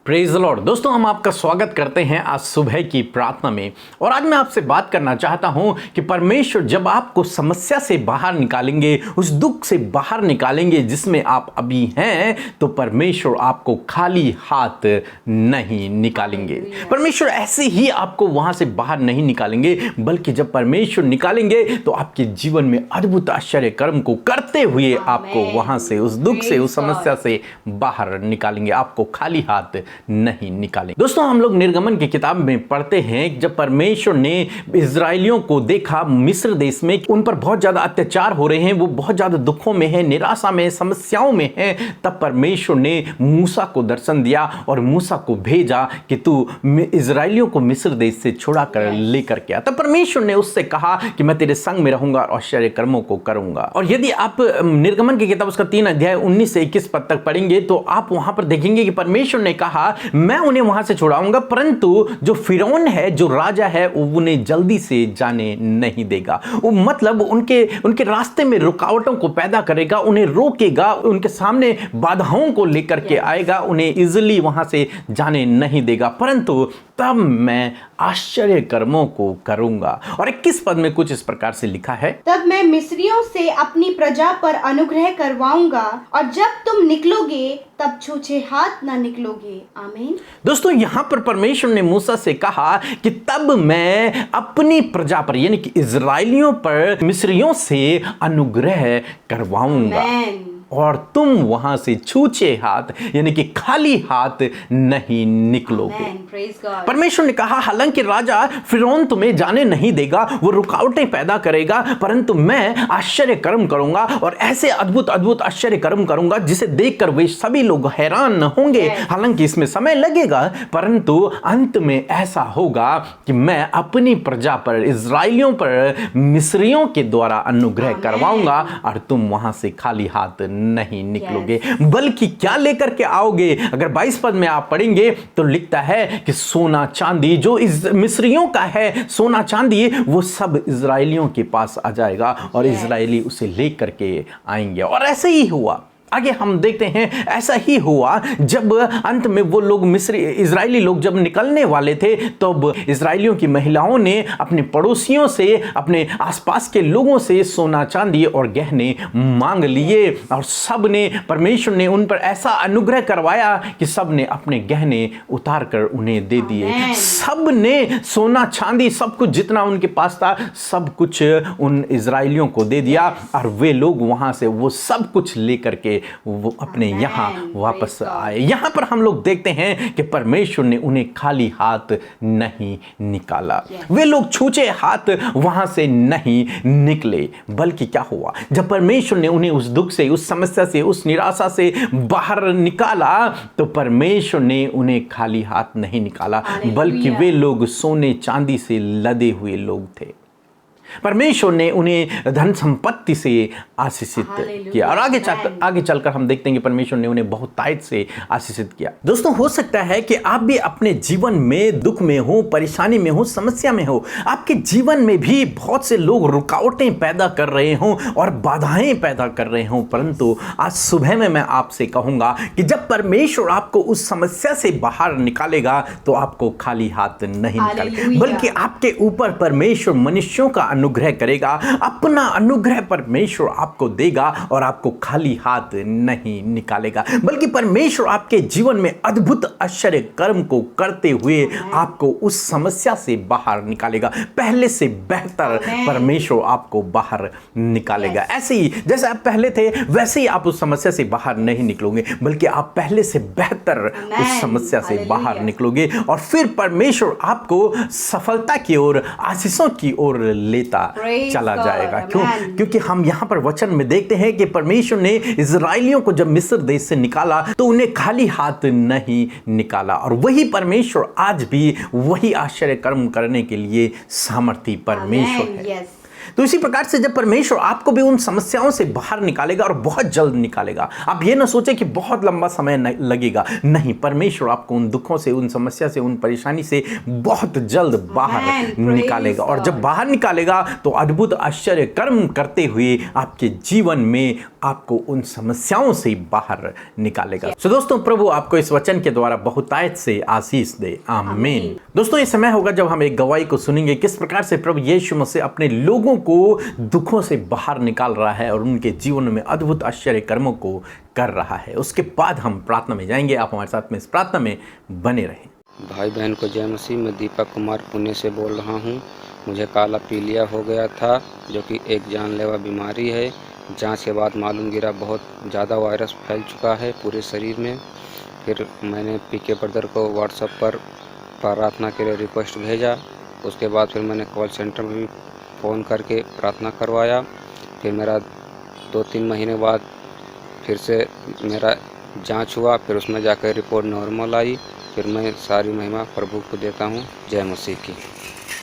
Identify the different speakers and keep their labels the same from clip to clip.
Speaker 1: Praise the Lord. दोस्तों, हम आपका स्वागत करते हैं आज सुबह की प्रार्थना में। और आज मैं आपसे बात करना चाहता हूं कि परमेश्वर जब आपको समस्या से बाहर निकालेंगे, उस दुख से बाहर निकालेंगे जिसमें आप अभी हैं, तो परमेश्वर आपको खाली हाथ नहीं निकालेंगे। परमेश्वर ऐसे ही आपको वहां से बाहर नहीं निकालेंगे, बल्कि जब परमेश्वर निकालेंगे तो आपके जीवन में अद्भुत आश्चर्य कर्म को करते हुए आपको वहां से, उस दुख से, उस समस्या से बाहर निकालेंगे। आपको खाली हाथ नहीं निकालेंगे। दोस्तों, हम लोग निर्गमन की किताब में पढ़ते हैं जब परमेश्वर ने इजरायलियों को देखा मिस्र देश में, उन पर बहुत ज्यादा अत्याचार हो रहे हैं, वो बहुत ज्यादा दुखों में है, निराशा में, समस्याओं में है। तब परमेश्वर ने मूसा को दर्शन दिया और मूसा को भेजा कि तू इजरायलियों को मिस्र देश से छुड़ा कर लेकर के आ। तब परमेश्वर ने उससे कहा कि मैं तेरे संग में रहूंगा और आश्चर्य कर्मों को करूंगा। और यदि आप निर्गमन की किताब उसका 3 अध्याय 19 से 21 पद तक पढ़ेंगे तो आप वहां पर देखेंगे कि परमेश्वर ने कहा मैं उन्हें वहां से छुड़ाऊंगा, परंतु जो फिरौन है, जो राजा है, वो उन्हें जल्दी से जाने नहीं देगा। वो मतलब उनके रास्ते में रुकावटों को पैदा करेगा, उन्हें रोकेगा, उनके सामने बाधाओं को लेकर के आएगा, उन्हें इजीली वहां से जाने नहीं देगा। परंतु तब मैं आश्चर्य कर्मों को करूंगा। और 21 पद में कुछ इस प्रकार से लिखा है,
Speaker 2: तब मैं मिस्रियों से अपनी प्रजा पर अनुग्रह करवाऊंगा और जब तुम निकलोगे तब छूछे हाथ ना निकलोगे। आमीन।
Speaker 1: दोस्तों, यहां पर परमेश्वर ने मूसा से कहा कि तब मैं अपनी प्रजा पर, यानी कि इजरायलियों पर, मिस्रियों से अनुग्रह करवाऊंगा और तुम वहां से छूछे हाथ, यानी कि खाली हाथ नहीं निकलोगे। परमेश्वर ने कहा हालांकि राजा फिरौन तुम्हें जाने नहीं देगा, वो रुकावटें पैदा करेगा, परंतु मैं आश्चर्य कर्म करूंगा और ऐसे अद्भुत अद्भुत आश्चर्य कर्म करूंगा जिसे देखकर वे सभी लोग हैरान होंगे। हालांकि इसमें समय लगेगा, परंतु अंत में ऐसा होगा कि मैं अपनी प्रजा पर, इजरायलियों पर, मिस्रियों के द्वारा अनुग्रह करवाऊंगा और तुम वहां से खाली हाथ नहीं निकलोगे। बल्कि क्या लेकर के आओगे? अगर 22 पद में आप पढ़ेंगे तो लिखता है कि सोना चांदी, जो इस मिस्रियों का है, सोना चांदी, वो सब इजरायलियों के पास आ जाएगा और इजरायली उसे लेकर के आएंगे। और ऐसे ही हुआ। आगे हम देखते हैं ऐसा ही हुआ जब अंत में वो लोग इजरायली लोग जब निकलने वाले थे, तब इजरायलियों की महिलाओं ने अपने पड़ोसियों से, अपने आसपास के लोगों से सोना चांदी और गहने मांग लिए और सब ने, परमेश्वर ने उन पर ऐसा अनुग्रह करवाया कि सब ने अपने गहने उतार कर उन्हें दे दिए। सब ने सोना चांदी, सब कुछ जितना उनके पास था, सब कुछ उन इजरायलियों को दे दिया और वे लोग वहां से वो सब कुछ लेकर के वो अपने यहां वापस आए। यहां पर हम लोग देखते हैं कि परमेश्वर ने उन्हें खाली हाथ नहीं निकाला। वे लोग छूछे हाथ वहां से नहीं निकले, बल्कि क्या हुआ? जब परमेश्वर ने उन्हें उस दुख से, उस समस्या से, उस निराशा से बाहर निकाला, तो परमेश्वर ने उन्हें खाली हाथ नहीं निकाला, बल्कि वे लोग सोने चांदी से लदे हुए लोग थे। परमेश्वर ने उन्हें धन संपत्ति से आशीषित किया और आगे चलकर हम देखते हैं कि परमेश्वर ने उन्हें बहुतायत से आशीषित किया। दोस्तों, हो सकता है कि आप भी अपने जीवन में दुख में हो, परेशानी में हो, समस्या में हो। आपके जीवन में भी बहुत से लोग रुकावटें पैदा कर रहे हों और बाधाएं पैदा कर रहे हों, परंतु आज सुबह में मैं आपसे कहूंगा कि जब परमेश्वर आपको उस समस्या से बाहर निकालेगा तो आपको खाली हाथ नहीं निकालेगा, बल्कि आपके ऊपर परमेश्वर मनुष्यों का अनुग्रह करेगा। अपना अनुग्रह परमेश्वर आपको देगा और आपको खाली हाथ नहीं निकालेगा, बल्कि परमेश्वर आपके जीवन में अद्भुत आश्चर्य कर्म को करते हुए आपको उस समस्या से बाहर निकालेगा। पहले से बेहतर परमेश्वर आपको बाहर निकालेगा। ऐसे ही जैसे आप पहले थे, वैसे ही आप उस समस्या से बाहर नहीं निकलोगे, बल्कि आप पहले से बेहतर उस समस्या से बाहर निकलोगे और फिर परमेश्वर आपको सफलता की ओर, आशीषों की ओर लेता चला जाएगा। क्यों? क्योंकि हम यहां पर वचन में देखते हैं कि परमेश्वर ने इजरायलियों को जब मिस्र देश से निकाला तो उन्हें खाली हाथ नहीं निकाला, और वही परमेश्वर आज भी वही आश्चर्य कर्म करने के लिए सामर्थी परमेश्वर है। तो इसी प्रकार से जब परमेश्वर आपको भी उन समस्याओं से बाहर निकालेगा और बहुत जल्द निकालेगा, आप ये ना सोचें कि बहुत लंबा समय लगेगा, नहीं, परमेश्वर आपको उन दुखों से, उन समस्या से, उन परेशानी से बहुत जल्द बाहर निकालेगा। और जब बाहर निकालेगा तो अद्भुत आश्चर्य कर्म करते हुए आपके जीवन में आपको उन समस्याओं से बाहर निकालेगा। तो दोस्तों, प्रभु आपको इस वचन के द्वारा बहुतायत से आशीष दे, आमीन। दोस्तों, ये समय होगा जब हम एक गवाही को सुनेंगे किस प्रकार से प्रभु यीशु मसीह अपने लोगों को दुखों से बाहर निकाल रहा है और उनके जीवन में अद्भुत आश्चर्य कर्मों को कर रहा है। उसके बाद हम प्रार्थना में जाएंगे। आप हमारे साथ में इस प्रार्थना में बने रहें।
Speaker 3: भाई बहन को जय मसीह। मैं दीपक कुमार पुणे से बोल रहा हूँ। मुझे काला पीलिया हो गया था, जो कि एक जानलेवा बीमारी है। जांच के बाद मालूम गिरा बहुत ज़्यादा वायरस फैल चुका है पूरे शरीर में। फिर मैंने पीके ब्रदर को व्हाट्सएप पर प्रार्थना के लिए रिक्वेस्ट भेजा। उसके बाद फिर मैंने कॉल सेंटर में भी फ़ोन करके प्रार्थना करवाया। फिर मेरा 2-3 महीने बाद फिर से मेरा जांच हुआ, फिर उसमें जाकर रिपोर्ट नॉर्मल आई। फिर मैं सारी महिमा प्रभु को देता हूँ। जय मसीह की।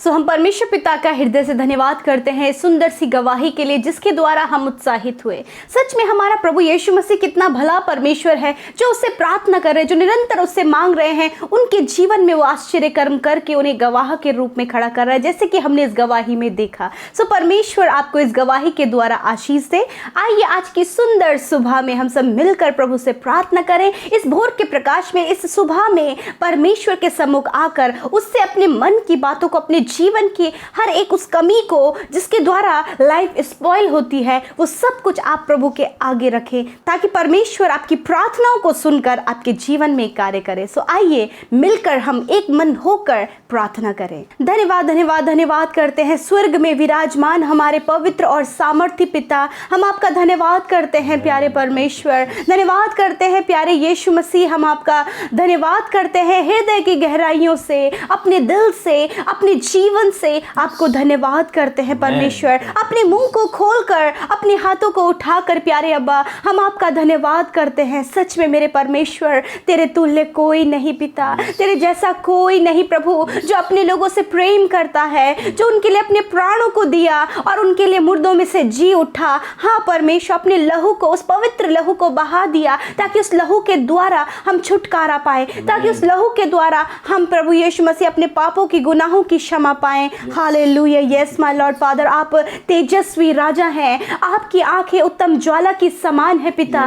Speaker 2: हम परमेश्वर पिता का हृदय से धन्यवाद करते हैं सुंदर सी गवाही के लिए जिसके द्वारा हम उत्साहित हुए। सच में हमारा प्रभु यीशु मसीह कितना भला परमेश्वर है, जो उससे प्रार्थना कर रहे हैं, जो निरंतर उससे मांग रहे हैं, उनके जीवन में वो आश्चर्य कर्म करके उन्हें गवाह के रूप में खड़ा कर रहा है, जैसे कि हमने इस गवाही में देखा। परमेश्वर आपको इस गवाही के द्वारा आशीष दे। आइए आज की सुंदर सुबह में हम सब मिलकर प्रभु से प्रार्थना करें। इस भोर के प्रकाश में, इस सुबह में परमेश्वर के सम्मुख आकर उससे अपने मन की बातों को, अपने जीवन की हर एक उस कमी को जिसके द्वारा लाइफ स्पॉइल होती है, वो सब कुछ आप प्रभु के आगे रखें, ताकि परमेश्वर आपकी प्रार्थनाओं को सुनकर आपके जीवन में कार्य करे। आइए मिलकर हम एक मन होकर प्रार्थना करें। धन्यवाद धन्यवाद धन्यवाद करते हैं स्वर्ग में विराजमान हमारे पवित्र और सामर्थी पिता। हम आपका धन्यवाद करते हैं प्यारे परमेश्वर, धन्यवाद करते हैं प्यारे यीशु मसीह। हम आपका धन्यवाद करते हैं हृदय की गहराइयों से, अपने दिल से, अपने जीवन से आपको धन्यवाद करते हैं परमेश्वर। अपने मुंह को खोलकर, अपने हाथों को उठाकर प्यारे अब्बा हम आपका धन्यवाद करते हैं। सच में मेरे परमेश्वर, तेरे तुल्य कोई नहीं पिता, तेरे जैसा कोई नहीं प्रभु, जो अपने लोगों से प्रेम करता है, जो उनके लिए अपने प्राणों को दिया और उनके लिए मुर्दों में से जी उठा। हाँ परमेश्वर, अपने लहू को, उस पवित्र लहू को बहा दिया, ताकि उस लहू के द्वारा हम छुटकारा पाए, ताकि उस लहू के द्वारा हम प्रभु यीशु मसीह अपने पापों की, गुनाहों की क्षमा पाएं। Hallelujah. Yes my Lord father, आप तेजस्वी राजा हैं। आपकी आंखें उत्तम ज्वाला की समान है पिता,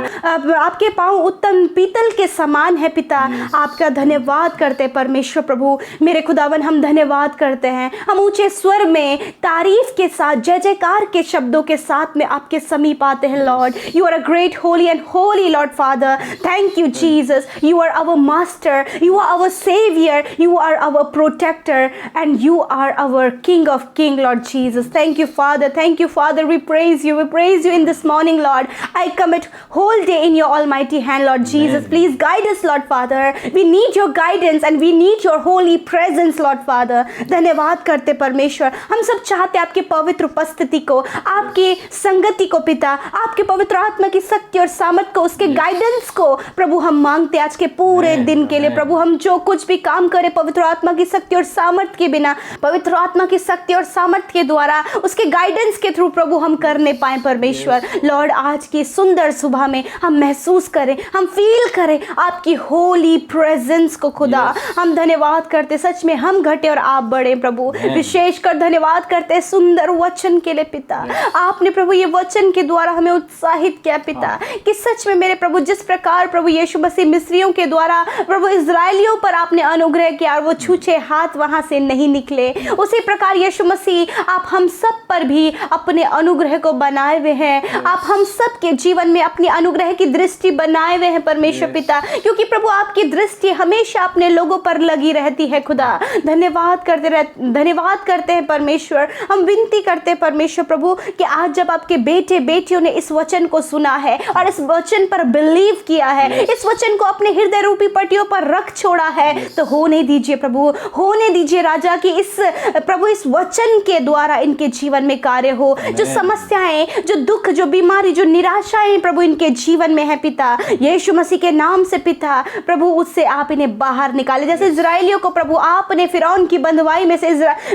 Speaker 2: आपके पांव उत्तम पीतल के समान है पिता। आपका धन्यवाद करते परमेश्वर प्रभु। मेरे खुदावन, हम धन्यवाद करते हैं। हम ऊंचे स्वर में तारीफ के साथ, जय जयकार के शब्दों के साथ में आपके समीप आते हैं lord. You are a great holy and holy lord father. Thank you Jesus, you are our master, you are our saviour, you are our protector, and you are our King of King, Lord Jesus. Thank you, Father. Thank you, Father. We praise you. We praise you in this morning, Lord. I commit whole day in your almighty hand, Lord Jesus. Please guide us, Lord Father. We need your guidance and we need your holy presence, Lord Father. धन्यवाद करते परमेश्वर। हम सब चाहते आपके पवित्र उपस्थिति को, आपकी संगति को पिता, आपके पवित्र आत्मा की शक्ति और सामर्थ को, उसके गाइडेंस को प्रभु हम मांगते आज के पूरे दिन के लिए। प्रभु, हम जो कुछ भी काम करें पवित्र आत्मा की शक्ति और सामर्थ के बिना, पवित्र आत्मा की शक्ति और सामर्थ के द्वारा, उसके गाइडेंस के थ्रू प्रभु हम करने पाए परमेश्वर। लॉर्ड, आज की सुंदर सुबह में हम महसूस करें, हम फील करें आपकी होली प्रेजेंस को खुदा। हम धन्यवाद करते, सच में हम घटे और आप बढ़े प्रभु। विशेषकर धन्यवाद करते सुंदर वचन के लिए पिता। आपने प्रभु ये वचन के द्वारा हमें उत्साहित किया पिता, कि सच में मेरे प्रभु जिस प्रकार प्रभु यीशु मसीह मिस्रियों के द्वारा प्रभु इजरायलियों पर आपने अनुग्रह किया और वो छूछे हाथ वहां से नहीं निकले, उसी प्रकार यीशु मसीह आप हम सब पर भी अपने अनुग्रह को बनाए हुए हैं। आप हम सब के जीवन में अपनी अनुग्रह की दृष्टि बनाए हुए हैं परमेश्वर पिता, क्योंकि प्रभु आपकी दृष्टि हमेशा अपने लोगों पर लगी रहती है खुदा। धन्यवाद करते हैं परमेश्वर। हम विनती करते हैं परमेश्वर प्रभु कि आज जब आपके बेटे बेटियों ने इस वचन को सुना है और इस वचन पर बिलीव किया है, इस वचन को अपने हृदय रूपी पट्टियों पर रख छोड़ा है, तो होने दीजिए प्रभु, होने दीजिए राजा कि इस प्रभु इस वचन के द्वारा इनके जीवन में कार्य हो। जो समस्याएं, जो दुख, जो बीमारी, जो निराशाएं प्रभु इनके जीवन में है पिता, यीशु मसीह के नाम से पिता प्रभु उससे आप इन्हें बाहर निकाले। जैसे इजराइलियों को प्रभु आपने फिरौन की बंधुआई में से,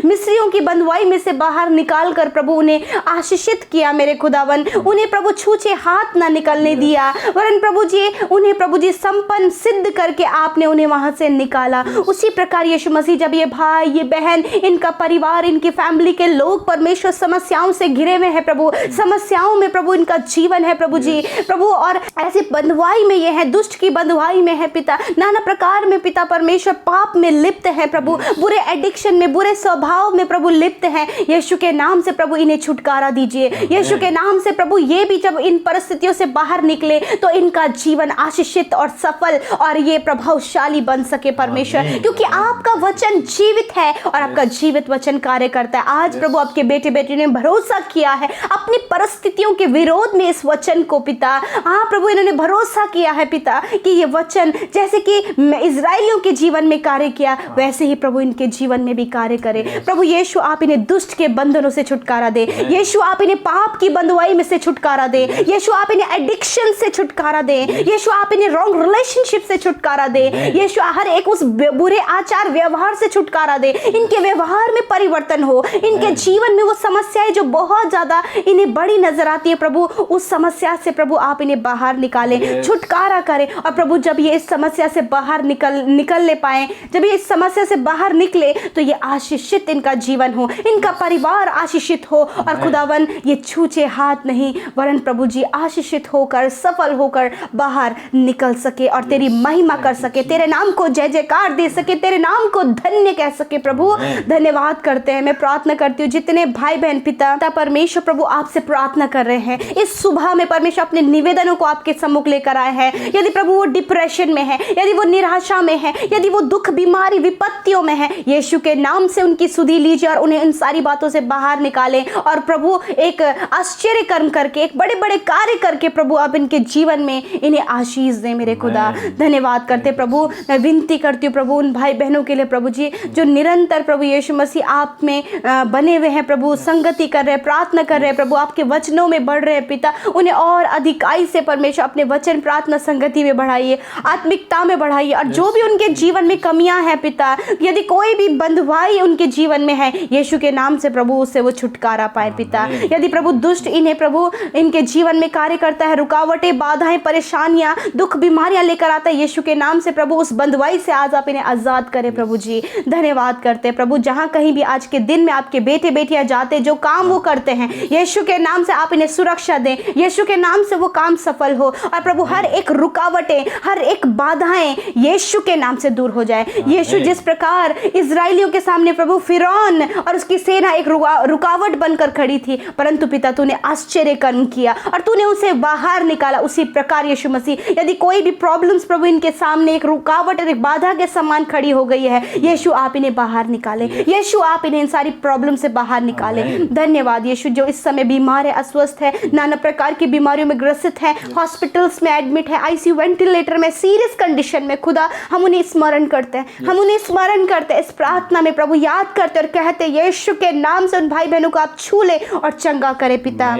Speaker 2: मिस्रियों की बंधुआई में से बाहर निकाल कर प्रभु उन्हें आशीषित किया मेरे खुदावन, उन्हें प्रभु छूछे हाथ ना निकलने दिया, वरन प्रभु जी उन्हें प्रभु जी संपन्न सिद्ध करके आपने उन्हें वहां से निकाला। उसी प्रकार यीशु मसीह जब ये भाई, ये बहन, इनका परिवार, इनकी फैमिली के लोग परमेश्वर समस्याओं से घिरे हुए हैं प्रभु, समस्याओं में प्रभु इनका जीवन है प्रभु जी, प्रभु और ऐसी बंधुआई में ये है, दुष्ट की बंधुआई में है पिता, नाना प्रकार में पिता परमेश्वर पाप में लिप्त है प्रभु, बुरे एडिक्शन में, बुरे स्वभाव में प्रभु लिप्त है। यीशु के नाम से प्रभु इन्हें छुटकारा दीजिए। यीशु के नाम से प्रभु ये भी जब इन परिस्थितियों से बाहर निकले तो इनका जीवन आशीषित और सफल और ये प्रभावशाली बन सके परमेश्वर, क्योंकि आपका वचन जीवित है और आपका जीवित वचन कार्य करता है। आज प्रभु आपके बेटे बेटी ने भरोसा किया है अपनी परिस्थितियों के विरोध में इस वचन को पिता, हाँ प्रभु इन्होंने भरोसा किया है पिता कि ये वचन जैसे कि इजराइलियों के जीवन में कार्य किया वैसे ही प्रभु इनके जीवन में भी कार्य करे। प्रभु यीशु आप इन्हें दुष्ट के बंधनों से छुटकारा दे, यीशु आप इन्हें पाप की बंधुआई में से छुटकारा दे, यीशु आप इन्हें एडिक्शन से छुटकारा दे, यीशु आप इन्हें रॉन्ग रिलेशनशिप से छुटकारा दे, यीशु हर एक उस बुरे आचार व्यवहार से छुटकारा दे, इनके व्यवहार में परिवर्तन हो, इनके जीवन में वो समस्याएं जो बहुत ज्यादा इन्हें बड़ी नजर आती है प्रभु उस समस्या से प्रभु आप इन्हें बाहर निकालें, छुटकारा करें। और प्रभु जब ये इस समस्या से बाहर निकल ले पाए, जब ये इस समस्या से बाहर निकले तो ये आशीषित इनका जीवन हो, इनका परिवार आशीषित हो और खुदावन ये छूछे हाथ नहीं वरन प्रभु जी आशीषित होकर सफल होकर बाहर निकल सके और तेरी महिमा कर सके, तेरे नाम को जय जयकार दे सके, तेरे नाम को धन्य कह सके। प्रभु धन्यवाद करते हैं। मैं प्रार्थना करती हूँ जितने भाई बहन पिता परमेश्वर प्रभु आपसे प्रार्थना कर रहे हैं इस सुबह में परमेश्वर अपने निवेदनों को आपके सम्मुख लेकर आए हैं, यदि प्रभु वो डिप्रेशन में है, यदि वो निराशा में है, यदि वो दुख बीमारी विपत्तियों में है, यीशु के नाम से उनकी सुधि लीजिए और उन्हें इन सारी बातों से बाहर निकालें और प्रभु एक आश्चर्य कर्म करके, एक बड़े बड़े कार्य करके प्रभु आप इनके जीवन में इन्हें आशीष दें मेरे खुदा। धन्यवाद करते प्रभु। मैं विनती करती हूँ प्रभु उन भाई बहनों के लिए प्रभु जी जो निरंतर प्रभु यीशु मसीह आप में बने हुए हैं प्रभु, संगति कर रहे हैं, प्रार्थना कर रहे हैं प्रभु, आपके वचनों में बढ़ रहे हैं पिता, उन्हें और अधिकाई से परमेश्वर अपने वचन प्रार्थना संगति में बढ़ाइए, आत्मिकता में बढ़ाइए। और जो भी उनके जीवन में कमियां हैं पिता, यदि कोई भी बंधुआई उनके जीवन में है यीशु के नाम से प्रभु उससे वो छुटकारा पाए पिता। यदि प्रभु दुष्ट इन्हें प्रभु इनके जीवन में कार्य करता है, रुकावटें, बाधाएं, परेशानियां, दुख, बीमारियां लेकर आता है, यीशु के नाम से प्रभु उस बंधुआई से आज आप इन्हें आजाद करें प्रभु जी। धन्यवाद करते हैं प्रभु, जहां कहीं भी आज के दिन में आपके बेटे बेटियां जाते, जो काम वो करते हैं यीशु के नाम से आप इन्हें सुरक्षा दें, यीशु के नाम से वो काम सफल हो और प्रभु हर एक रुकावटें, हर एक बाधाएं यीशु के नाम से दूर हो जाए। यीशु जिस प्रकार इजराइलियों के सामने प्रभु फिरौन और उसकी सेना एक रुकावट बनकर खड़ी थी, परंतु पिता तूने आश्चर्य कर्म किया और तूने उसे बाहर निकाला, उसी प्रकार यीशु मसीह यदि कोई भी प्रॉब्लम्स प्रभु इनके सामने एक रुकावट और एक बाधा के समान खड़ी हो गई है, यीशु आप इन्हें बाहर निकाले, यीशु आप इन्हें इन सारी प्रॉब्लम से बाहर निकाले। धन्यवाद यीशु जो इस समय बीमार है, अस्वस्थ है, नाना प्रकार की बीमारियों में ग्रसित है, हॉस्पिटल्स में एडमिट है, आईसीयू वेंटिलेटर में, सीरियस कंडीशन में, खुदा हम उन्हें स्मरण करते हैं, हम उन्हें स्मरण करते हैं इस प्रार्थना में प्रभु, याद करते और कहते यीशु के नाम से उन भाई बहनों को आप छू ले और चंगा करे पिता।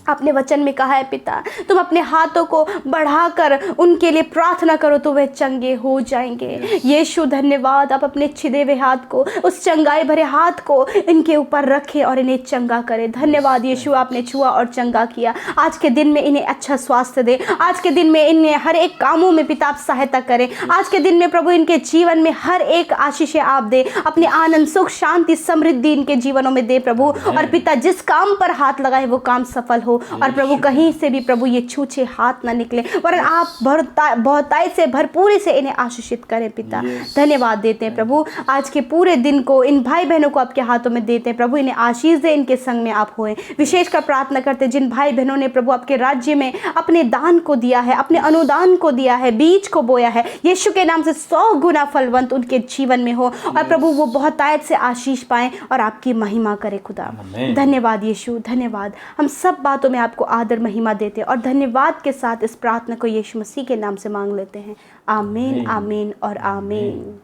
Speaker 2: अपने वचन में कहा है पिता तुम अपने हाथों को बढ़ाकर उनके लिए प्रार्थना करो तो वे चंगे हो जाएंगे। यीशु धन्यवाद, आप अपने छिदे हुए हाथ को, उस चंगाई भरे हाथ को इनके ऊपर रखें और इन्हें चंगा करें। धन्यवाद यीशु, आपने छुआ और चंगा किया। आज के दिन में इन्हें अच्छा स्वास्थ्य दे, आज के दिन में इन्हें हर एक कामों में पिता आप सहायता करें, आज के दिन में प्रभु इनके जीवन में हर एक आशीषें आप दे, अपने आनंद, सुख, शांति, समृद्धि इनके जीवनों में दे प्रभु। और पिता जिस काम पर हाथ लगाए वो काम सफल हो और प्रभु कहीं से भी प्रभु ये छूछे हाथ ना निकले, वरन आप बहुताई से, भरपूरी से इन्हें आशीषित करें पिता। धन्यवाद देते हैं प्रभु, आज के पूरे दिन को इन भाई बहनों को आपके हाथों में देते हैं प्रभु, इन्हें आशीष दे, इनके संग में आप होए। विशेष कर प्रार्थना करते हैं जिन भाई बहनों ने प्रभु आपके राज्य में अपने दान को दिया है, अपने अनुदान को दिया है, बीज को बोया है, यीशु के नाम से 100 गुना फलवंत उनके जीवन में हो और प्रभु वो बहुतायत से आशीष पाएं और आपकी महिमा करे खुदा। धन्यवाद यीशु, धन्यवाद। हम सब बातों में आपको आदर महिमा देते हैं और धन्यवाद के साथ इस प्रार्थना को यीशु मसीह के नाम से मांग लेते हैं। आमीन, आमीन और आमीन।